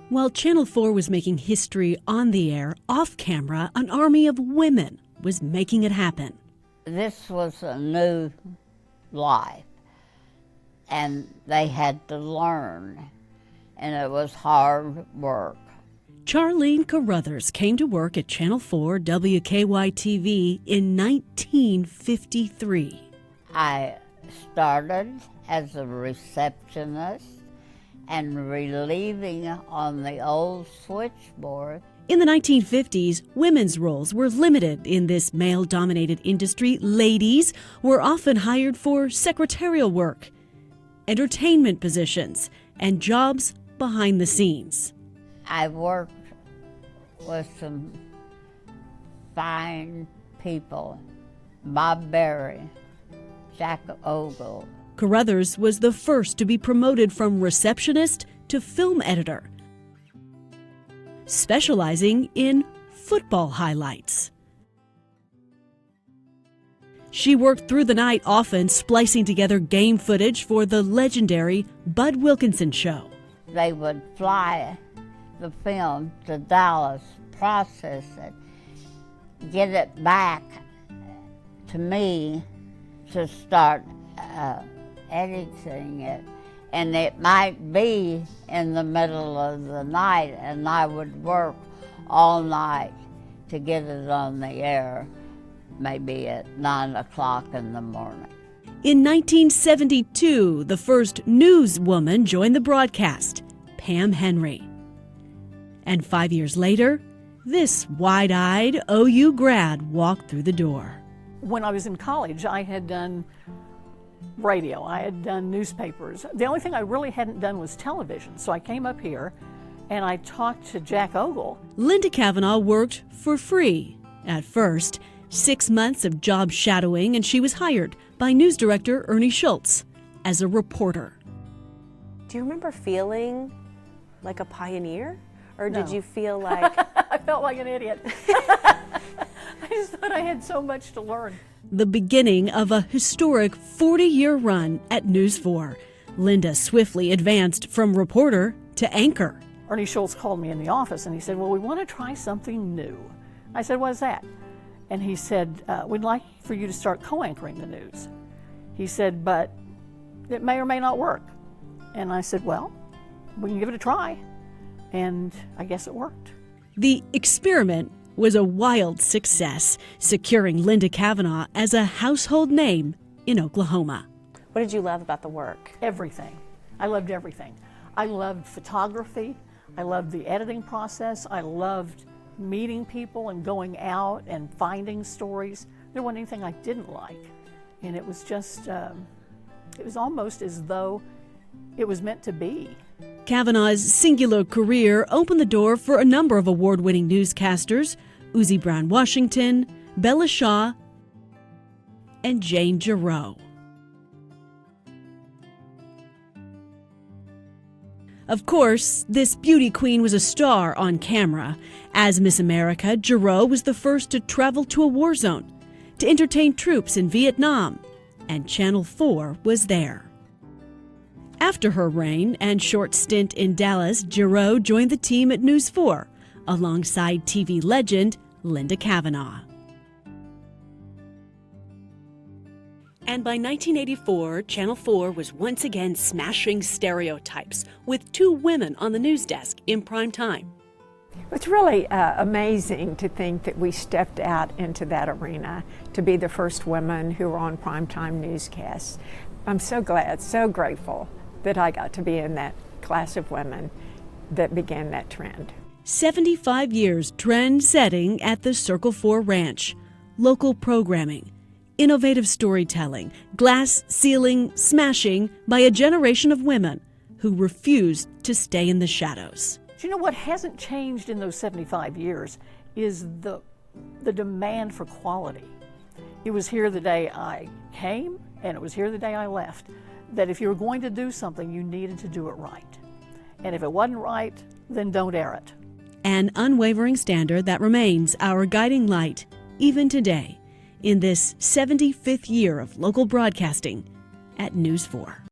While Channel 4 was making history on the air, off camera, an army of women was making it happen. This was a new life, and they had to learn, and it was hard work. Charlene Carruthers came to work at Channel 4 WKY-TV in 1953. I started as a receptionist and relieving on the old switchboard. In the 1950s, women's roles were limited in this male-dominated industry. Ladies were often hired for secretarial work, entertainment positions, and jobs behind the scenes. I worked with some fine people, Bob Berry, Jack Ogle. Carruthers was the first to be promoted from receptionist to film editor, specializing in football highlights. She worked through the night, often splicing together game footage for the legendary Bud Wilkinson show. They would fly the film to Dallas, process it, get it back to me to start editing it, and it might be in the middle of the night, and I would work all night to get it on the air, maybe at 9 o'clock in the morning. In 1972, the first newswoman joined the broadcast, Pam Henry. And 5 years later, this wide-eyed OU grad walked through the door. When I was in college, I had done radio, I had done newspapers. The only thing I really hadn't done was television. So I came up here and I talked to Jack Ogle. Linda Kavanaugh worked for free at first. 6 months of job shadowing, and she was hired by news director Ernie Schultz as a reporter. Do you remember feeling like a pioneer? Or did No. you feel like... I felt like an idiot. I just thought I had so much to learn. The beginning of a historic 40-year run at News 4. Linda swiftly advanced from reporter to anchor. Ernie Schultz called me in the office and he said, well, we want to try something new. I said, what is that? And he said, we'd like for you to start co-anchoring the news. He said, but it may or may not work. And I said, well, we can give it a try. And I guess it worked. The experiment was a wild success, securing Linda Kavanaugh as a household name in Oklahoma. What did you love about the work? Everything. I loved everything. I loved photography. I loved the editing process. I loved meeting people and going out and finding stories. There wasn't anything I didn't like. And it was just, it was almost as though it was meant to be. Kavanaugh's singular career opened the door for a number of award-winning newscasters: Uzi Brown Washington, Bella Shaw, and Jane Giroux. Of course, this beauty queen was a star on camera. As Miss America, Giroux was the first to travel to a war zone, to entertain troops in Vietnam, and Channel 4 was there. After her reign and short stint in Dallas, Giroux joined the team at News 4, alongside TV legend Linda Kavanaugh. And by 1984, Channel 4 was once again smashing stereotypes with 2 women on the news desk in prime time. It's really amazing to think that we stepped out into that arena to be the first women who were on primetime newscasts. I'm so glad, so grateful that I got to be in that class of women that began that trend. 75 years trend-setting at the Circle 4 Ranch. Local programming, innovative storytelling, glass ceiling smashing by a generation of women who refused to stay in the shadows. Do you know what hasn't changed in those 75 years is the demand for quality. It was here the day I came, and it was here the day I left, that if you were going to do something, you needed to do it right. And if it wasn't right, then don't air it. An unwavering standard that remains our guiding light, even today, in this 75th year of local broadcasting at News 4.